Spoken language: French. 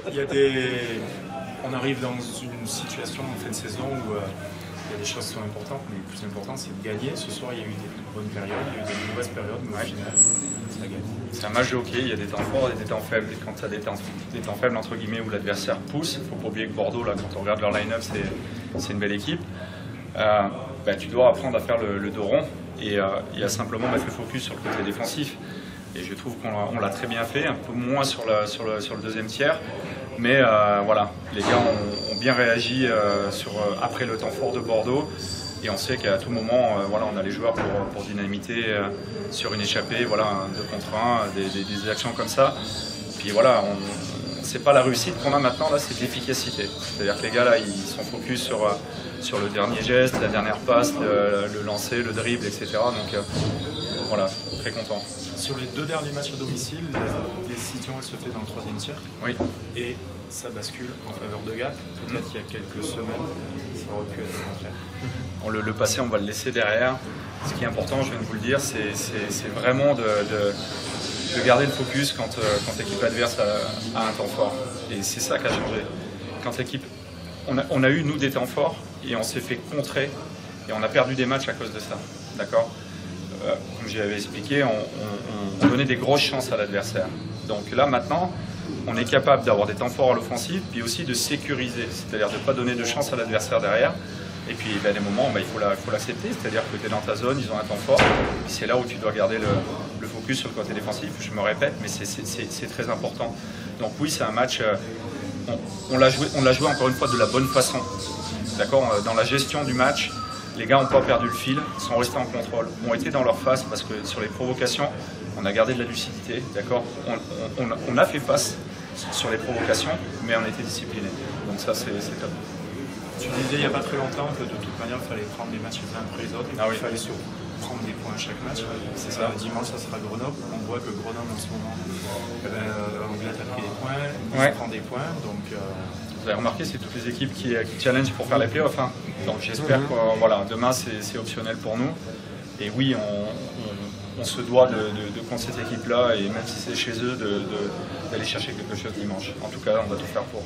On arrive dans une situation en fin de saison où il y a des choses qui sont importantes, mais le plus important c'est de gagner. Ce soir il y a eu des bonnes périodes, il y a eu des mauvaises périodes, mais au final, ça gagne. C'est un match de hockey, il y a des temps forts et des temps faibles. Et quand tu as des temps faibles entre guillemets où l'adversaire pousse, il ne faut pas oublier que Bordeaux, là, quand on regarde leur line-up, c'est une belle équipe. Tu dois apprendre à faire le dos rond et à simplement mettre le focus sur le côté défensif. Et je trouve qu'on l'a très bien fait, un peu moins sur le deuxième tiers. Mais voilà, les gars ont bien réagi après le temps fort de Bordeaux. Et on sait qu'à tout moment, on a les joueurs pour dynamiter sur une échappée, voilà, un 2 contre 1, des actions comme ça. Puis voilà, c'est pas la réussite qu'on a maintenant, là, c'est l'efficacité. C'est-à-dire que les gars, là, ils sont focus sur le dernier geste, la dernière passe, le lancer, le dribble, etc. Donc voilà, très content. Sur les 2 derniers matchs à domicile, la décision elle se fait dans le 3e tiers. Oui. Et ça bascule en faveur de Gap. Peut-être qu'il y a quelques semaines, ça aurait pu être le contraire. Le passé, on va le laisser derrière. Ce qui est important, je viens de vous le dire, c'est vraiment de garder le focus quand l'équipe adverse a un temps fort. Et c'est ça qui a changé. Quand l'équipe, on a eu, nous, des temps forts et on s'est fait contrer et on a perdu des matchs à cause de ça. D'accord ? Comme j'avais expliqué, on donnait des grosses chances à l'adversaire. Donc là, maintenant, on est capable d'avoir des temps forts à l'offensive, puis aussi de sécuriser, c'est-à-dire de ne pas donner de chance à l'adversaire derrière. Et puis, à des moments, il faut l'accepter, c'est-à-dire que tu es dans ta zone, ils ont un temps fort, c'est là où tu dois garder le focus sur le côté défensif. Je me répète, mais c'est très important. Donc oui, c'est un match, on l'a joué encore une fois de la bonne façon. D'accord ? Dans la gestion du match, les gars n'ont pas perdu le fil, sont restés en contrôle, ont été dans leur face parce que sur les provocations, on a gardé de la lucidité, d'accord ? On a fait face sur les provocations, mais on était disciplinés. Donc ça, c'est top. Tu disais il n'y a pas très longtemps que de toute manière, il fallait prendre les matchs les uns après les autres. Et il fallait surtout prendre des points à chaque match. C'est ça. Dimanche, ça sera Grenoble. On voit que Grenoble, en ce moment, Anglette a pris des points, prend des points. Donc, vous avez remarqué, c'est toutes les équipes qui challenge pour faire les playoffs. Hein. Donc j'espère que demain, c'est optionnel pour nous. Et oui, on se doit de contre cette équipe-là, et même si c'est chez eux, d'aller chercher quelque chose dimanche. En tout cas, on va tout faire pour.